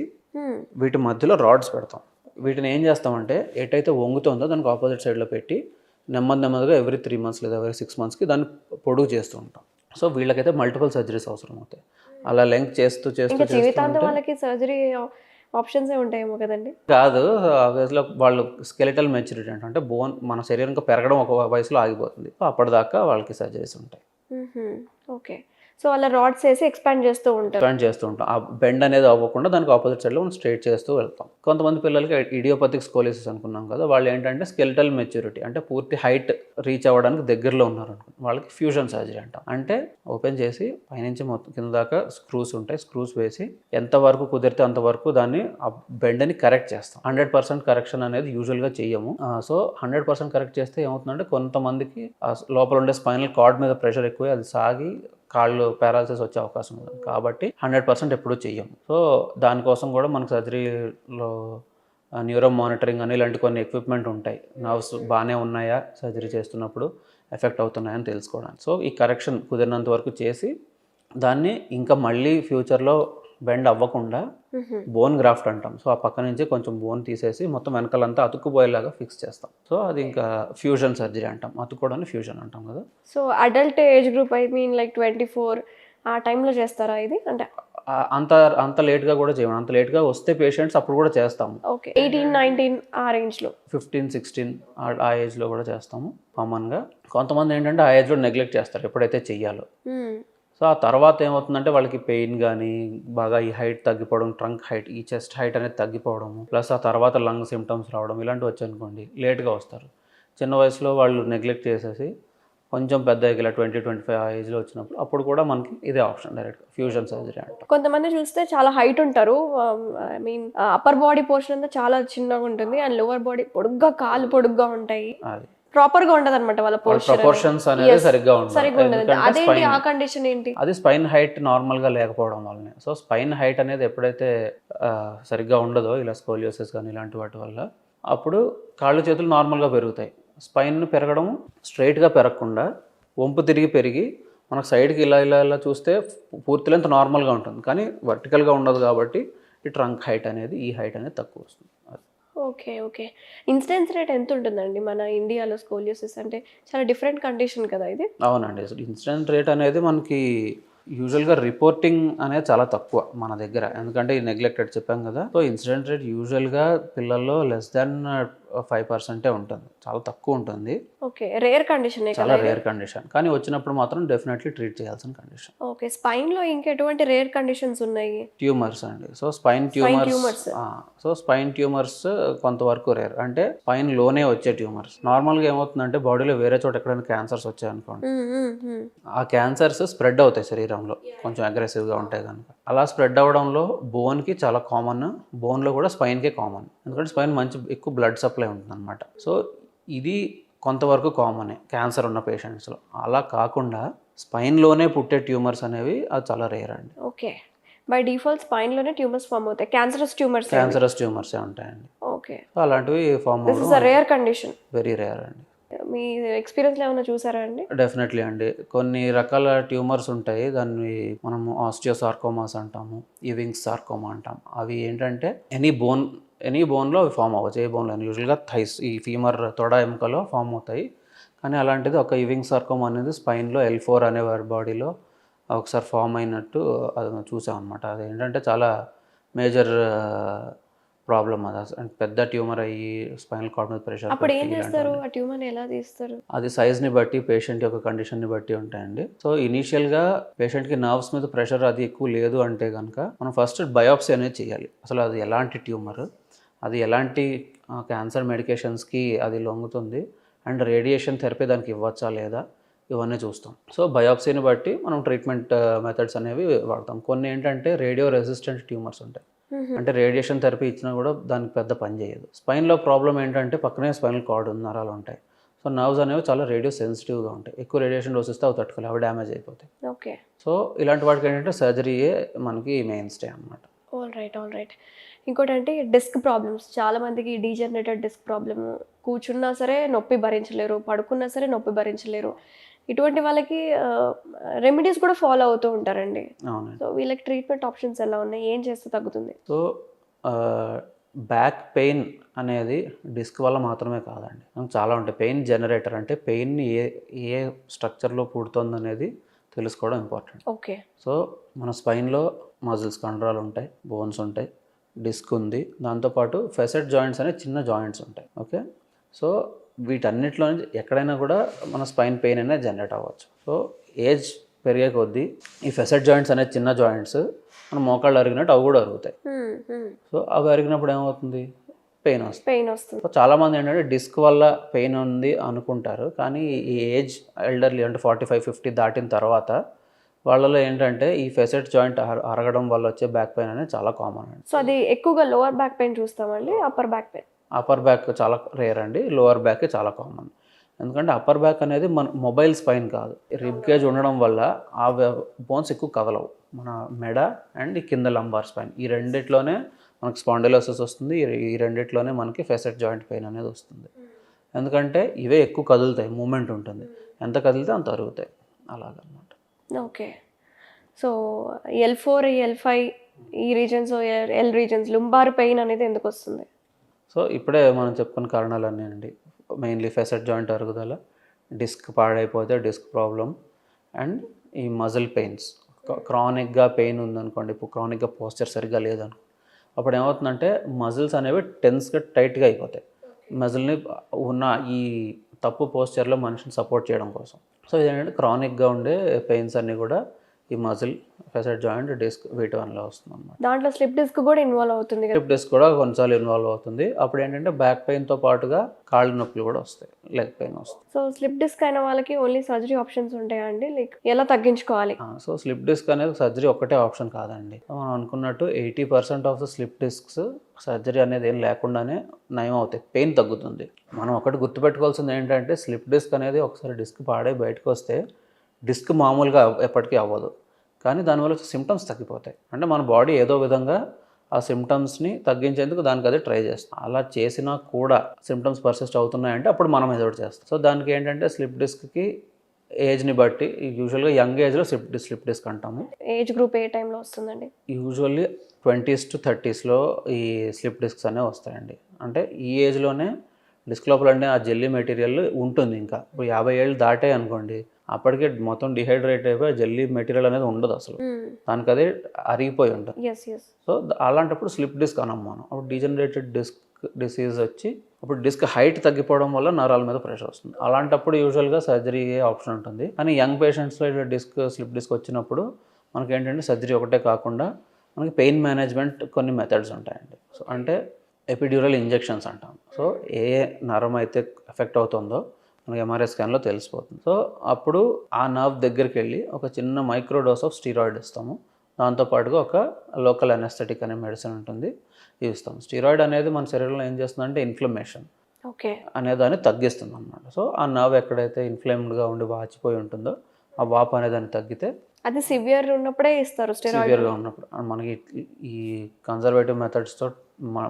వీటి మధ్యలో రాడ్స్ పెడతాం. వీటిని ఏం చేస్తామంటే ఎటైతే వంగుతుందో దానికి ఆపోజిట్ సైడ్లో పెట్టి నెమ్మదిగా ఎవ్రీ 3 months లేదా ఎవ్రీ 6 monthsకి దాన్ని పొడుగు చేస్తూ ఉంటాం. సో వీళ్ళకైతే మల్టిపుల్ సర్జరీస్ అవసరం అవుతాయి. అలా లెంగ్త్ చేస్తూ ఇంకా జీవితాంతం వాళ్ళకి సర్జరీ ఆప్షన్స్ ఉంటాయేమో కదండి. కాదు, ఆ వయసులో వాళ్ళు స్కెలిటల్ మెచ్యూరిటీ అంటే బోన్ మన శరీరం ఇంకా పెరగడం ఒక వయసులో ఆగిపోతుంది. సో అప్పటిదాకా వాళ్ళకి సర్జరీస్ ఉంటాయి. ఓకే. సో అలా రాడ్స్ వేసి ఎక్స్పాండ్ చేస్తూ ఉంటాం. ఆ బెండ్ అనేది అవ్వకుండా దానికి ఆపోజిట్ సైడ్లో మనం స్ట్రైట్ చేస్తూ వెళ్తాం. కొంతమంది పిల్లలకి ఇడియోపతిక్ స్కోలిసిస్ అనుకున్నాం కదా, వాళ్ళు ఏంటంటే స్కెలిటల్ మెచ్యూరిటీ అంటే పూర్తి హైట్ రీచ్ అవ్వడానికి దగ్గరలో ఉన్నారు అనుకున్నాం, వాళ్ళకి ఫ్యూజన్ సర్జరీ అంటాం. అంటే ఓపెన్ చేసి పైనుంచి మొత్తం కింద దాకా స్క్రూస్ ఉంటాయి. స్క్రూస్ వేసి ఎంతవరకు కుదిరితే అంతవరకు దాన్ని ఆ బెండ్ని కరెక్ట్ చేస్తాం. 100% కరెక్షన్ అనేది యూజువల్గా చెయ్యము. సో 100% కరెక్ట్ చేస్తే ఏమవుతుందంటే కొంతమందికి లోపల ఉండే స్పైనల్ కార్డ్ మీద ప్రెషర్ ఎక్కువ, అది సాగి కాళ్ళు పారాలసిస్ వచ్చే అవకాశం ఉంది. కాబట్టి 100% ఎప్పుడూ చెయ్యము. సో దానికోసం కూడా మనకు సర్జరీలో న్యూరో మానిటరింగ్ అని ఇలాంటి కొన్ని ఎక్విప్మెంట్ ఉంటాయి. నర్వ్స్ బాగానే ఉన్నాయా సర్జరీ చేస్తున్నప్పుడు, ఎఫెక్ట్ అవుతున్నాయని తెలుసుకోవడానికి. సో ఈ కరెక్షన్ కుదిరినంత వరకు చేసి దాన్ని ఇంకా మళ్ళీ ఫ్యూచర్లో బెండ్ అవ్వకుండా బోన్ గ్రాఫ్ట్ అంటాం. సో ఆ పక్క నుంచి కొంచెం బోన్ తీసేసి మొత్తం వెనకాలంతా అతుక్కుపోయేలాగా ఫిక్స్ చేస్తాం. సో అది ఇంకా ఫ్యూజన్ సర్జరీ అంటాం. అతుక్కోవడానికి ఫ్యూజన్ అంటాం కదా. So adult age group like 24 ఆ టైంలో చేస్తారా ఇది? అంటే అంత లేట్గా కూడా చేయము. అంత లేట్గా వస్తే పేషెంట్స్ అప్పుడు కూడా చేస్తాము. ఓకే, 18-19 ఆ రేంజ్లో, 15-16 ఆ ఏజ్లో కూడా చేస్తాము కామన్గా. కొంతమంది ఏంటంటే ఆ ఏజ్లో నెగ్లెక్ట్ చేస్తారు ఎప్పుడైతే చెయ్యాలో. సో ఆ తర్వాత ఏమవుతుందంటే వాళ్ళకి పెయిన్ కానీ బాగా ఈ హైట్ తగ్గిపోవడం, ట్రంక్ హైట్, ఈ చెస్ట్ హైట్ అనేది తగ్గిపోవడము, ప్లస్ ఆ తర్వాత లంగ్ సిమ్టమ్స్ రావడం ఇలాంటివి వచ్చాయనుకోండి లేట్గా వస్తారు. చిన్న వయసులో వాళ్ళు నెగ్లెక్ట్ చేసేసి కొంచెం పెద్ద ఇలా 20-25 ఆ ఏజ్లో వచ్చినప్పుడు అప్పుడు కూడా మనకి ఇదే ఆప్షన్, డైరెక్ట్గా ఫ్యూజన్ సర్జరీ అంటాం. కొంతమంది చూస్తే చాలా హైట్ ఉంటారు, అప్పర్ బాడీ పోర్షన్ అంతా చాలా చిన్నగా ఉంటుంది అండ్ లోవర్ బాడీ పొడుగ్గా, కాలు పొడుగ్గా ఉంటాయి, అది ప్రాపర్ గా ఉండదు అనమాట వాళ్ళ ప్రపోర్షన్స్ అనేది సరిగ్గా ఉండదు. అదేంటి ఆ కండిషన్ ఏంటి? అది స్పైన్ హైట్ నార్మల్ గా లేకపోవడం వల్లనే. సో స్పైన్ హైట్ అనేది ఎప్పుడైతే సరిగ్గా ఉండదో ఇలా స్కోలియోసిస్ కానీ ఇలాంటి వాటి వల్ల అప్పుడు కాళ్ళు చేతులు నార్మల్గా పెరుగుతాయి. స్పైన్ పెరగడం స్ట్రైట్గా పెరగకుండా వంపు తిరిగి పెరిగి మనకు సైడ్కి ఇలా చూస్తే పూర్తి లెంత్ నార్మల్గా ఉంటుంది, కానీ వర్టికల్గా ఉండదు. కాబట్టి ఈ ట్రంక్ హైట్ అనేది, ఈ హైట్ అనేది తక్కువ వస్తుంది. ఓకే. ఇన్సిడెన్స్ రేట్ ఎంత ఉంటుందండి మన ఇండియాలో స్కోలియోసిస్? అంటే చాలా డిఫరెంట్ కండిషన్ కదా ఇది. అవునండి, ఇన్సిడెంట్ రేట్ అనేది మనకి యూజువల్గా రిపోర్టింగ్ అనేది చాలా తక్కువ మన దగ్గర, ఎందుకంటే ఈ నెగ్లెక్టెడ్ చెప్పాం కదా. సో ఇన్సిడెంట్ రేట్ యూజువల్గా పిల్లల్లో లెస్ దాన్ 5% ఉంటుంది, చాలా తక్కువ ఉంటుంది. ఓకే, రేర్ కండిషన్, చాలా రేర్ కండిషన్, కానీ వచ్చినప్పుడు మాత్రం డెఫినెట్లీ ట్రీట్ చేయాల్సిన కండిషన్. ఓకే, స్పైన్లో ఇంకెటువంటి రేర్ కండిషన్స్ ఉన్నాయి? ట్యూమర్స్ అండి. సో స్పైన్ ట్యూమర్స్ కొంతవరకు రేర్, అంటే స్పైన్ లోనే వచ్చే ట్యూమర్స్. నార్మల్గా ఏమవుతుందంటే బాడీలో వేరే చోట ఎక్కడైనా క్యాన్సర్స్ వచ్చాయనుకోండి, ఆ క్యాన్సర్స్ స్ప్రెడ్ అవుతాయి శరీరంలో కొంచెం అగ్రెసివ్గా ఉంటాయి కనుక. అలా స్ప్రెడ్ అవ్వడంలో బోన్కి చాలా కామన్, బోన్లో కూడా స్పైన్కే కామన్, ఎందుకంటే స్పైన్ మంచి ఎక్కువ బ్లడ్ సప్లై ఉంటుంది అనమాట. సో ఇది కొంతవరకు కామనే క్యాన్సర్ ఉన్న పేషెంట్స్లో. అలా కాకుండా స్పైన్లోనే పుట్టే ట్యూమర్స్ అనేవి అది చాలా రేర్ అండి. ఓకే, బై డిఫాల్ట్ స్పైన్లోనే ట్యూమర్స్ ఫామ్ అవుతాయి, క్యాన్సరస్ ట్యూమర్సే ఉంటాయండి. ఓకే, అలాంటివి ఫామ్ అవ్వడం రేర్ కండిషన్, వెరీ రేర్ అండి. మీ ఎక్స్పీరియన్స్లో ఏమైనా చూసారా అండి? డెఫినెట్లీ అండి. కొన్ని రకాల ట్యూమర్స్ ఉంటాయి, దాన్ని మనము ఆస్టియోసార్కోమాస్ అంటాము, ఇవింగ్స్ సార్కోమా అంటాం. అవి ఏంటంటే ఎనీ బోన్లో అవి ఫామ్ అవ్వచ్చు, ఏ బోన్లో, యూజువల్గా థైస్, ఈ ఫీమర్ తొడ ఎముకలో ఫామ్ అవుతాయి. కానీ అలాంటిది ఒక ఇవింగ్ సార్కోమా అనేది స్పైన్లో L4 అనే వారి బాడీలో ఒకసారి ఫామ్ అయినట్టు అది చూసాం అనమాట. అది ఏంటంటే చాలా మేజర్ ప్రాబ్లం అది, పెద్ద ట్యూమర్ అయ్యి స్పైనల్ కార్డ్ మీద ప్రెషర్. అప్పుడు ఏం చేస్తారు? ఆ ట్యూమర్ని ఎలా తీస్తారు? అది సైజ్ని బట్టి, పేషెంట్ యొక్క కండిషన్ని బట్టి ఉంటాయండి. సో ఇనీషియల్గా పేషెంట్కి నర్వ్స్ మీద ప్రెషర్ అది ఎక్కువ లేదు అంటే కనుక మనం ఫస్ట్ బయాప్సీ అనేది చేయాలి. అసలు అది ఎలాంటి ట్యూమర్, అది ఎలాంటి క్యాన్సర్ మెడికేషన్స్కి అది లొంగుతుంది, అండ్ రేడియేషన్ థెరపీ దానికి ఇవ్వచ్చా లేదా, ఇవన్నీ చూస్తాం. సో బయాప్సీని బట్టి మనం ట్రీట్మెంట్ మెథడ్స్ అనేవి వాడతాం. కొన్ని ఏంటంటే రేడియో రెసిస్టెంట్ ట్యూమర్స్ ఉంటాయి, అంటే రేడియేషన్ థెరపీ ఇచ్చినా కూడా దానికి పెద్ద పని చేయదు. స్పైన్లో ప్రాబ్లం ఏంటంటే పక్కనే స్పైనల్ కార్డ్ నరాలు ఉంటాయి. సో నర్వ్స్ అనేవి చాలా రేడియో సెన్సిటివ్గా ఉంటాయి, ఎక్కువ రేడియేషన్ డోస్ ఇస్తే అవి తట్టుకోలేవు, అవి డ్యామేజ్ అయిపోతాయి. ఓకే, సో ఇలాంటి వాటికి ఏంటంటే సర్జరీయే మనకి మెయిన్ స్టే అనమాట. All right. ఇంకోటంటే డిస్క్ ప్రాబ్లమ్స్. చాలామందికి డీజనరేటెడ్ డిస్క్ ప్రాబ్లము. కూర్చున్నా సరే నొప్పి భరించలేరు. పడుకున్నా సరే నొప్పి భరించలేరు. ఇటువంటి వాళ్ళకి రెమెడీస్ కూడా ఫాలో అవుతూ ఉంటారండి. అవునండి. సో, వీళ్ళకి ట్రీట్మెంట్ ఆప్షన్స్ ఎలా ఉన్నాయి? ఏం చేస్తే తగ్గుతుంది? సో బ్యాక్ పెయిన్ అనేది డిస్క్ వల్ల మాత్రమే కాదండి. మనకు చాలా ఉంటాయి. పెయిన్ జనరేటర్ అంటే పెయిన్ ఏ స్ట్రక్చర్లో పుడుతుంది అనేది తెలుసుకోవడం ఇంపార్టెంట్. ఓకే. సో మన స్పైన్లో మజిల్స్ కండరాలు ఉంటాయి, బోన్స్ ఉంటాయి, డిస్క్ ఉంది, దాంతోపాటు ఫెసెట్ జాయింట్స్ అనే చిన్న జాయింట్స్ ఉంటాయి. ఓకే. సో వీటన్నిటిలో నుంచి ఎక్కడైనా కూడా మన స్పైన్ పెయిన్ అనేది జనరేట్ అవ్వచ్చు. సో ఏజ్ పెరిగే కొద్దీ ఈ ఫెసెట్ జాయింట్స్ అనే చిన్న జాయింట్స్ మన మోకాళ్ళు అరిగినట్టు అవి కూడా అరుగుతాయి. సో అవి అరిగినప్పుడు ఏమవుతుంది? పెయిన్ వస్తుంది. పెయిన్ వస్తుంది. సో చాలామంది ఏంటంటే డిస్క్ వల్ల పెయిన్ ఉంది అనుకుంటారు, కానీ ఈ ఏజ్ ఎల్డర్లీ అంటే 45-50 దాటిన తర్వాత వాళ్ళలో ఏంటంటే ఈ ఫెసెట్ జాయింట్ అరగడం వల్ల వచ్చే బ్యాక్ పెయిన్ అనేది చాలా కామన్ అండి. సో, అది ఎక్కువగా లోవర్ బ్యాక్ పెయిన్ చూస్తామండి. Upper back pain. Upper back చాలా రేర్ అండి, లోవర్ బ్యాక్ చాలా కామన్. ఎందుకంటే అప్పర్ బ్యాక్ అనేది మన మొబైల్ స్పైన్ కాదు. రిబ్ కేజ్ ఉండడం వల్ల ఆ బోన్స్ ఎక్కువ కదలవు. మన మెడ అండ్ ఈ కింద లంబార్ స్పైన్ ఈ రెండిట్లోనే మనకి స్పాండిలోసిస్ వస్తుంది. ఈ రెండిట్లోనే మనకి ఫెసెట్ జాయింట్ పెయిన్ అనేది వస్తుంది. ఎందుకంటే ఇవే ఎక్కువ కదులుతాయి, మూమెంట్ ఉంటుంది. ఎంత కదిలితే అంత అరుగుతాయి అలాగనమాట. ఓకే. సో, L4, L5 ఈ reasons, L reasons lumbar pain అనేది ఎందుకు వస్తుంది? సో ఇప్పుడే మనం చెప్పుకున్న కారణాలన్నీ అండి. మెయిన్లీ ఫెసెట్ జాయింట్ అరుగుదల, డిస్క్ పాడైపోతే డిస్క్ ప్రాబ్లం, అండ్ ఈ మజిల్ పెయిన్స్. క్రానిక్గా పెయిన్ ఉందనుకోండి, ఇప్పుడు క్రానిక్గా పోస్చర్ సరిగ్గా లేదనుకో, అప్పుడు ఏమవుతుందంటే మజిల్స్ అనేవి టెన్స్గా టైట్గా అయిపోతాయి. మజిల్ని ఉన్న ఈ తప్పు పోస్చర్లో మనిషిని సపోర్ట్ చేయడం కోసం. సో ఇదేంటంటే క్రానిక్గా ఉండే పెయిన్స్ అన్నీ కూడా ఈ మజిల్, ఫెసెట్ జాయింట్, డిస్క్ వీటి వల్ల వస్తుంది అనమాట. దాంట్లో స్లిప్ డిస్క్ కూడా ఇన్వాల్వ్ అవుతుంది కదా? స్లిప్ డిస్క్ కూడా కొన్నిసార్లు ఇన్వాల్వ్ అవుతుంది. అప్పుడు ఏంటంటే బ్యాక్ పెయిన్తో పాటుగా కాళ్ళు నొప్పులు కూడా వస్తాయి, లెగ్ పెయిన్ వస్తుంది. సో, స్లిప్ డిస్క్ అయిన వాళ్ళకి ఓన్లీ సర్జరీ ఆప్షన్స్ ఉంటాయా అండి? లైక్ ఎలా తగ్గించుకోవాలి? సో స్లిప్ డిస్క్ అనేది సర్జరీ ఒక్కటే ఆప్షన్ కాదండి. మనం అనుకున్నట్టు 80% of the slip discs surgery అనేది ఏం లేకుండానే నయం అవుతాయి, పెయిన్ తగ్గుతుంది. మనం ఒకటి గుర్తుపెట్టుకోవాల్సింది ఏంటంటే స్లిప్ డిస్క్ అనేది ఒకసారి డిస్క్ పాడే బయటకు వస్తే డిస్క్ మామూలుగా ఎప్పటికీ అవ్వదు, కానీ దానివల్ల సిమ్టమ్స్ తగ్గిపోతాయి. అంటే మన బాడీ ఏదో విధంగా ఆ సిమ్టమ్స్ని తగ్గించేందుకు దానికి అదే ట్రై చేస్తాం. అలా చేసినా కూడా సిమ్టమ్స్ పర్సిస్ట్ అవుతున్నాయంటే అప్పుడు మనం ఏదో ఒకటి చేస్తాం. సో దానికి ఏంటంటే స్లిప్ డిస్క్కి ఏజ్ని బట్టి యూజువల్గా యంగ్ ఏజ్లో స్లిప్ డిస్క్ అంటాము. ఏజ్ గ్రూప్ ఏ టైంలో వస్తుందండి? యూజువల్లీ 20s to 30sలో ఈ స్లిప్ డిస్క్స్ అనేవి వస్తాయండి. అంటే ఈ ఏజ్లోనే డిస్క్ లోపల అంటే ఆ జెల్లీ మెటీరియల్ ఉంటుంది. ఇంకా ఇప్పుడు 50 ఏళ్ళు దాటే అనుకోండి, అప్పటికే మొత్తం డిహైడ్రేట్ అయిపోయి జెల్లీ మెటీరియల్ అనేది ఉండదు అసలు, దానికి అదే అరిగిపోయి ఉంటుంది. సో అలాంటప్పుడు స్లిప్ డిస్క్ అనం మనం. అప్పుడు డీజనరేటెడ్ డిసీజ్ వచ్చి అప్పుడు డిస్క్ హైట్ తగ్గిపోవడం వల్ల నరాల మీద ప్రెషర్ వస్తుంది. అలాంటప్పుడు యూజువల్గా సర్జరీ ఆప్షన్ ఉంటుంది. కానీ యంగ్ పేషెంట్స్లో స్లిప్ డిస్క్ వచ్చినప్పుడు మనకి ఏంటంటే సర్జరీ ఒకటే కాకుండా మనకి పెయిన్ మేనేజ్మెంట్ కొన్ని మెథడ్స్ ఉంటాయండి. సో అంటే ఎపిడ్యూరల్ ఇంజెక్షన్స్ అంటాం. సో ఏ నరం అయితే ఎఫెక్ట్ అవుతుందో మనకి ఎంఆర్ఐ స్కాన్లో తెలిసిపోతుంది. సో అప్పుడు ఆ నర్వ్ దగ్గరికి వెళ్ళి ఒక చిన్న మైక్రో డోస్ ఆఫ్ స్టీరాయిడ్ ఇస్తాము. దాంతోపాటుగా ఒక లోకల్ అనెస్థెటిక్ అనే మెడిసిన్ ఉంటుంది, ఇస్తాం. స్టీరాయిడ్ అనేది మన శరీరంలో ఏం చేస్తుందంటే ఇన్ఫ్లమేషన్ అనేదాన్ని తగ్గిస్తుంది అన్నమాట. సో ఆ నర్వ్ ఎక్కడైతే ఇన్ఫ్లేమ్డ్గా ఉండి వాచిపోయి ఉంటుందో ఆ వాపు అనేదాన్ని తగ్గితే, అది సివియర్ ఉన్నప్పుడే ఇస్తారు సివియర్గా ఉన్నప్పుడు. మనకి ఈ కన్జర్వేటివ్ మెథడ్స్తో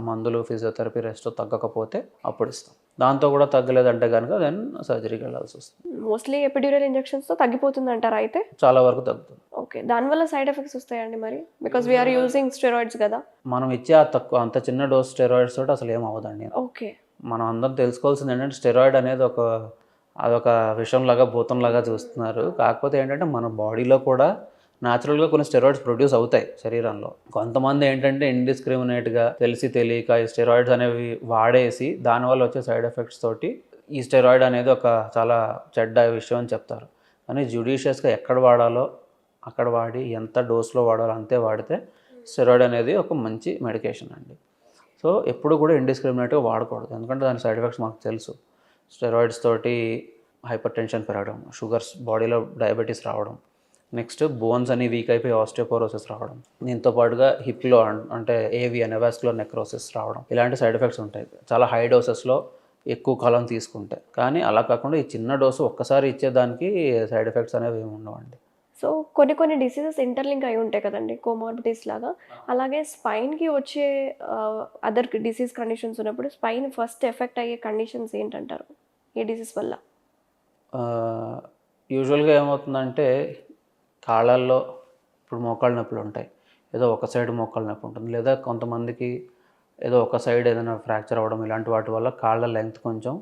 మందులు, ఫిజియోథెరపీ, రెస్ట్ తగ్గకపోతే అప్పుడు ఇస్తాం. దాంతో కూడా తగ్గలేదంటే కనుక దెన్ సర్జరీకి వెళ్ళాల్సి వస్తుంది. మోస్ట్లీ ఎపిడ్యూరల్ ఇంజెక్షన్స్తో తగ్గిపోతుంది అంటారా అయితే? చాలా వరకు తగ్గుతుంది. ఓకే. దానివల్ల సైడ్ ఎఫెక్ట్స్ వస్తాయండి మరి? బికాస్ వీఆర్ యూజింగ్ స్టెరాయిడ్స్ కదా. మనం ఇచ్చే అంత చిన్న డోస్ స్టెరాయిడ్స్ తోటి అసలు ఏం అవ్వదండి. ఓకే. మనం అందరం తెలుసుకోవాల్సింది ఏంటంటే స్టెరాయిడ్ అనేది అదొక విషంలాగా, భూతంలాగా చూస్తున్నారు. కాకపోతే ఏంటంటే మన బాడీలో కూడా న్యాచురల్గా కొన్ని స్టెరాయిడ్స్ ప్రొడ్యూస్ అవుతాయి శరీరంలో. కొంతమంది ఏంటంటే ఇండిస్క్రిమినేట్గా తెలిసి తెలియక ఈ స్టెరాయిడ్స్ అనేవి వాడేసి దానివల్ల వచ్చే సైడ్ ఎఫెక్ట్స్ తోటి ఈ స్టెరాయిడ్ అనేది ఒక చాలా చెడ్డ విషయం అని చెప్తారు. కానీ జ్యుడిషియస్గా ఎక్కడ వాడాలో అక్కడ వాడి, ఎంత డోస్లో వాడాలో అంతే వాడితే స్టెరాయిడ్ అనేది ఒక మంచి మెడికేషన్ అండి. సో ఎప్పుడు కూడా ఇండిస్క్రిమినేట్గా వాడకూడదు, ఎందుకంటే దాని సైడ్ ఎఫెక్ట్స్ మనకు తెలుసు. స్టెరాయిడ్స్ తోటి హైపర్ టెన్షన్ పెరగడం, షుగర్స్, బాడీలో డయాబెటీస్ రావడం, నెక్స్ట్ బోన్స్ అని వీక్ అయిపోయి ఆస్టియోపోరోసిస్ రావడం, దీంతో పాటుగా హిప్లో అంటే ఏవి నెవాస్కులర్ నెక్రోసిస్ రావడం, ఇలాంటి సైడ్ ఎఫెక్ట్స్ ఉంటాయి చాలా హై డోసెస్లో ఎక్కువ కాలం తీసుకుంటే. కానీ అలా కాకుండా ఈ చిన్న డోసు ఒక్కసారి ఇచ్చేదానికి సైడ్ ఎఫెక్ట్స్ అనేవి ఏమి ఉండవండి. సో కొన్ని కొన్ని డిసీజెస్ ఇంటర్లింక్ అయి ఉంటాయి కదండి, కోమార్బిడిటీస్ లాగా. అలాగే స్పైన్కి వచ్చే అదర్ డిసీజ్ కండిషన్స్ ఉన్నప్పుడు స్పైన్ ఫస్ట్ ఎఫెక్ట్ అయ్యే కండిషన్స్ ఏంటంటారు ఏ డిసీజ్ వల్ల? యూజువల్గా ఏమవుతుందంటే కాళ్ళల్లో ఇప్పుడు మోకాళ్ళ నొప్పులు ఉంటాయి, ఏదో ఒక సైడ్ మోకాళ్ళ నొప్పి ఉంటుంది, లేదా కొంతమందికి ఏదో ఒక సైడ్ ఏదైనా ఫ్రాక్చర్ అవ్వడం, ఇలాంటి వాటి వల్ల కాళ్ళ లెంగ్త్ కొంచెం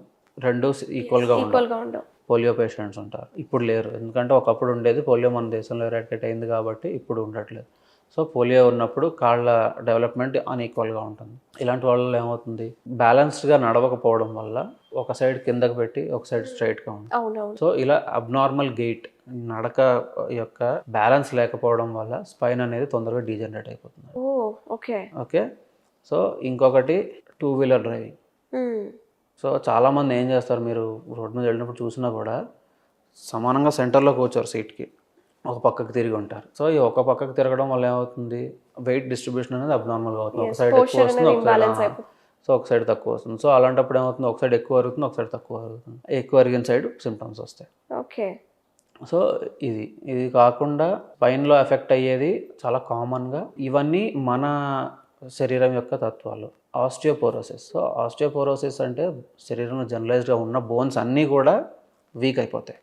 రెండు ఈక్వల్గా ఉండవు. ఈక్వల్గా ఉండవు. పోలియో పేషెంట్స్ ఉంటారు, ఇప్పుడు లేరు, ఎందుకంటే ఒకప్పుడు ఉండేది. పోలియో మన దేశంలో ఎరాడికేట్ అయింది కాబట్టి ఇప్పుడు ఉండట్లేదు. సో పోలియో ఉన్నప్పుడు కాళ్ళ డెవలప్మెంట్ అన్ఈక్వల్గా ఉంటుంది. ఇలాంటి వాళ్ళలో ఏమవుతుంది, బ్యాలెన్స్డ్గా నడవకపోవడం వల్ల ఒక సైడ్ కిందకి పెట్టి ఒక సైడ్ స్ట్రైట్గా ఉంటుంది. అవునవును. సో ఇలా అబ్నార్మల్ గెయిట్, నడక యొక్క బ్యాలెన్స్ లేకపోవడం వల్ల స్పైన్ అనేది తొందరగా డీజనరేట్ అయిపోతుంది. ఓ ఓకే. ఓకే. సో ఇంకొకటి 2-వీలర్ డ్రైవింగ్. సో చాలామంది ఏం చేస్తారు, మీరు రోడ్ మీద వెళ్ళినప్పుడు చూసినా కూడా సమానంగా సెంటర్లో కూర్చోరు, సీట్కి ఒక పక్కకు తిరిగి ఉంటారు. సో ఈ ఒక పక్కకు తిరగడం వల్ల ఏమవుతుంది, వెయిట్ డిస్ట్రిబ్యూషన్ అనేది అబ్నార్మల్గా అవుతుంది. ఒక సైడ్ ఎక్కువ వస్తుంది, ఒక సైడ్ తక్కువ వస్తుంది. సో అలాంటప్పుడు ఏమవుతుంది, ఒక సైడ్ ఎక్కువ అరుగుతుంది, ఒక సైడ్ తక్కువ అరుగుతుంది. ఎక్కువ అరిగిన సైడ్ సిమ్టమ్స్ వస్తాయి. ఓకే. సో ఇది కాకుండా స్పైన్లో ఎఫెక్ట్ అయ్యేది చాలా కామన్గా, ఇవన్నీ మన శరీరం యొక్క తత్వాలు. ఆస్టియోపోరోసిస్. సో ఆస్టియోపోరోసిస్ అంటే శరీరంలో జనరలైజ్డ్గా ఉన్న బోన్స్ అన్నీ కూడా వీక్ అయిపోతాయి,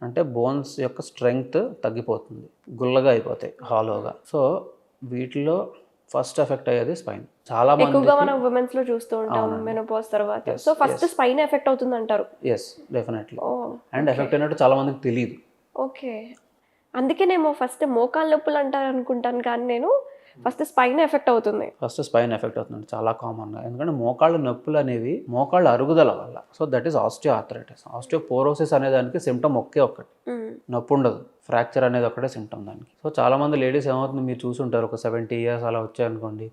అంటే బోన్స్ యొక్క స్ట్రెంగ్త్ తగ్గిపోతుంది, గుల్లగా అయిపోతాయి, హాలోగా. సో వీటిలో ఫస్ట్ ఎఫెక్ట్ అయ్యేది స్పైన్. చాలా ఎక్కువగా మనం ఉమెన్స్ లో చూస్తూ ఉంటాం మెనోపాజ్ తర్వాత. సో ఫస్ట్ స్పైన్ ఎఫెక్ట్ అవుతుంది అంటారు. Yes, definitely. అండ్ ఎఫెక్ట్ అయినట్టు చాలా మందికి తెలియదు. ఓకే. అందుకేనేమో ఫస్ట్ మోకాళ్ళ నొప్పులు అంటారు అనుకుంటాను, కానీ నేను ఫస్ట్ స్పైన్ ఎఫెక్ట్ అవుతుంది. ఫస్ట్ స్పైన్ ఎఫెక్ట్ అవుతుంది చాలా కామన్గా, ఎందుకంటే మోకాళ్ళ నొప్పులు అనేవి మోకాళ్ళ అరుగుదల వల్ల. So that is osteo arthritis. Osteoporosis అనే దానికి సిమ్టమ్ ఒక్కటి, నొప్పి ఉండదు. ఫ్రాక్చర్ అనేది ఒకటే సిమ్టమ్ దానికి. సో చాలామంది లేడీస్ ఏమవుతుంది, మీరు చూసుంటారు, ఒక 70 years అలా వచ్చాయనుకోండి,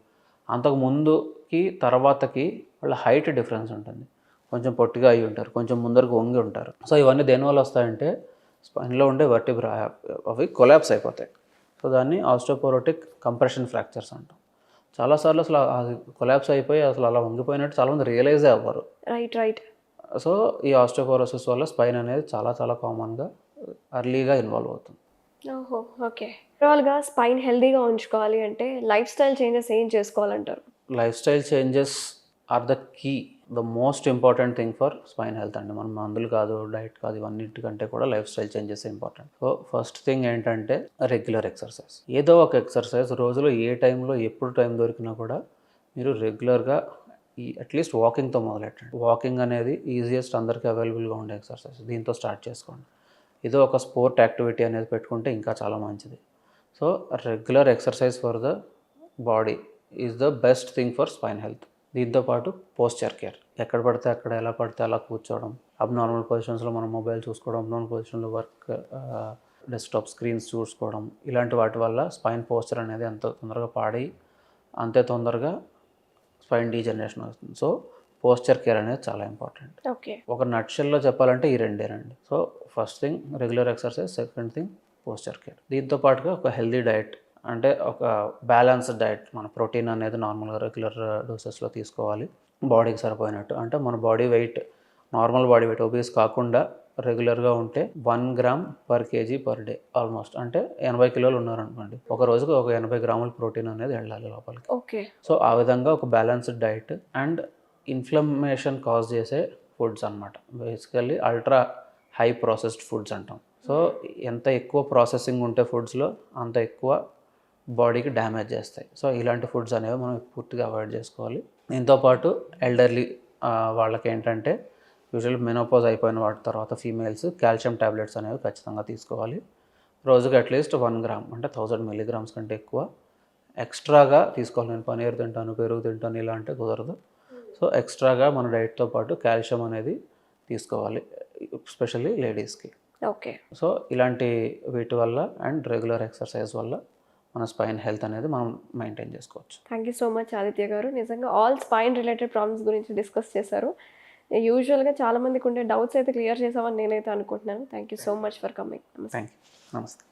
అంతకు ముందుకి తర్వాతకి వాళ్ళ హైట్ డిఫరెన్స్ ఉంటుంది. కొంచెం పొట్టిగా అయి ఉంటారు, కొంచెం ముందరకు వంగి ఉంటారు. సో ఇవన్నీ దేనివల్ల వస్తాయంటే స్పైన్లో ఉండే వర్టిబ్రా అవి కొలాప్స్ అయిపోతాయి. సో దాన్ని ఆస్టియోపోరోటిక్ కంప్రెషన్ ఫ్రాక్చర్స్ అంటాం. చాలాసార్లు అసలు అది కొలాప్స్ అయిపోయి అసలు అలా వంగిపోయినట్టు చాలామంది రియలైజే అవ్వరు. రైట్. సో ఈ ఆస్టియోపోరోసిస్ వల్ల స్పైన్ అనేది చాలా కామన్గా అర్లీగా ఇన్వాల్వ్ అవుతుంది. ఓహో ఓకే. ఓవరాల్గా స్పైన్ హెల్దీగా ఉంచుకోవాలి అంటే లైఫ్ స్టైల్ చేంజెస్ ఏం చేసుకోవాలంటారు? Lifestyle changes are the key, the most important thing for spine health అండి. మనం మందులు కాదు, డైట్ కాదు, ఇవన్నిటికంటే కూడా lifestyle changes important. So first thing ఏంటంటే రెగ్యులర్ ఎక్సర్సైజ్. ఏదో ఒక ఎక్సర్సైజ్ రోజులో ఏ టైంలో ఎప్పుడు టైం దొరికినా కూడా మీరు రెగ్యులర్గా అట్లీస్ట్ వాకింగ్తో మొదలెట్టండి. వాకింగ్ అనేది ఈజియెస్ట్, అందరికీ అవైలబుల్గా ఉండే ఎక్సర్సైజ్. దీంతో స్టార్ట్ చేసుకోండి. ఏదో ఒక స్పోర్ట్ యాక్టివిటీ అనేది పెట్టుకుంటే ఇంకా చాలా మంచిది. So regular exercise for the body is the best thing for spine health. దీంతోపాటు పోస్చర్ కేర్. ఎక్కడ పడితే అక్కడ, ఎలా పడితే అలా కూర్చోవడం, అబ్నార్మల్ పొజిషన్స్లో మనం మొబైల్ చూసుకోవడం, అబ్నార్మల్ పొజిషన్లో వర్క్, డెస్క్టాప్ స్క్రీన్స్ చూసుకోవడం, ఇలాంటి వాటి వల్ల స్పైన్ పోస్చర్ అనేది అంత తొందరగా పాడి అంతే తొందరగా స్పైన్ డీజనరేషన్ అవుతుంది. సో పోస్చర్ కేర్ అనేది చాలా ఇంపార్టెంట్. ఓకే. ఒక నట్షెల్లో చెప్పాలంటే ఈ రెండేనండి. So first thing regular exercise, second thing posture care. దీంతో పాటుగా ఒక హెల్దీ డైట్, అంటే ఒక బ్యాలెన్స్డ్ డైట్. మన ప్రోటీన్ అనేది నార్మల్గా రెగ్యులర్ డోసెస్లో తీసుకోవాలి, బాడీకి సరిపోయినట్టు. అంటే మన body weight, normal body weight, obese కాకుండా రెగ్యులర్గా ఉంటే 1 gram per kg per day almost. అంటే 80 kilos ఉన్నారనుకోండి, ఒక రోజుకు ఒక 80 grams ప్రోటీన్ అనేది వెళ్ళాలి లోపలికి. ఓకే. సో ఆ విధంగా ఒక balanced diet and inflammation cause చేసే ఫుడ్స్ అనమాట. Basically ultra high processed foods అంటాం. సో ఎంత ఎక్కువ ప్రాసెసింగ్ ఉంటే ఫుడ్స్లో అంత ఎక్కువ బాడీకి డ్యామేజ్ చేస్తాయి. సో ఇలాంటి ఫుడ్స్ అనేవి మనం పూర్తిగా అవాయిడ్ చేసుకోవాలి. దీంతోపాటు ఎల్డర్లీ వాళ్ళకి ఏంటంటే యూజువల్లీ మెనోపాజ్ అయిపోయిన వాటి తర్వాత ఫీమేల్స్ కాల్షియం టాబ్లెట్స్ అనేవి ఖచ్చితంగా తీసుకోవాలి. రోజుకి అట్లీస్ట్ 1 gram, అంటే 1000 milligrams కంటే ఎక్కువ ఎక్స్ట్రాగా తీసుకోవాలి. నేను పనీర్ తింటాను, పెరుగు తింటాను ఇలా అంటే కుదరదు. సో ఎక్స్ట్రాగా మన డైట్తో పాటు కాల్షియం అనేది తీసుకోవాలి, ఎస్పెషల్లీ లేడీస్కి. ఓకే. సో ఇలాంటి వీటి వల్ల అండ్ రెగ్యులర్ ఎక్సర్సైజ్ వల్ల మన స్పైన్ హెల్త్ అనేది మనం మెయింటైన్ చేసుకోవచ్చు. Thank you so much Aditya గారు. నిజంగా ఆల్ స్పైన్ రిలేటెడ్ ప్రాబ్లమ్స్ గురించి డిస్కస్ చేశారు. యూజువల్గా చాలామందికి ఉండే డౌట్స్ అయితే క్లియర్ చేసామని నేనైతే అనుకుంటున్నాను. Thank you so much for coming. Thank you. నమస్తే.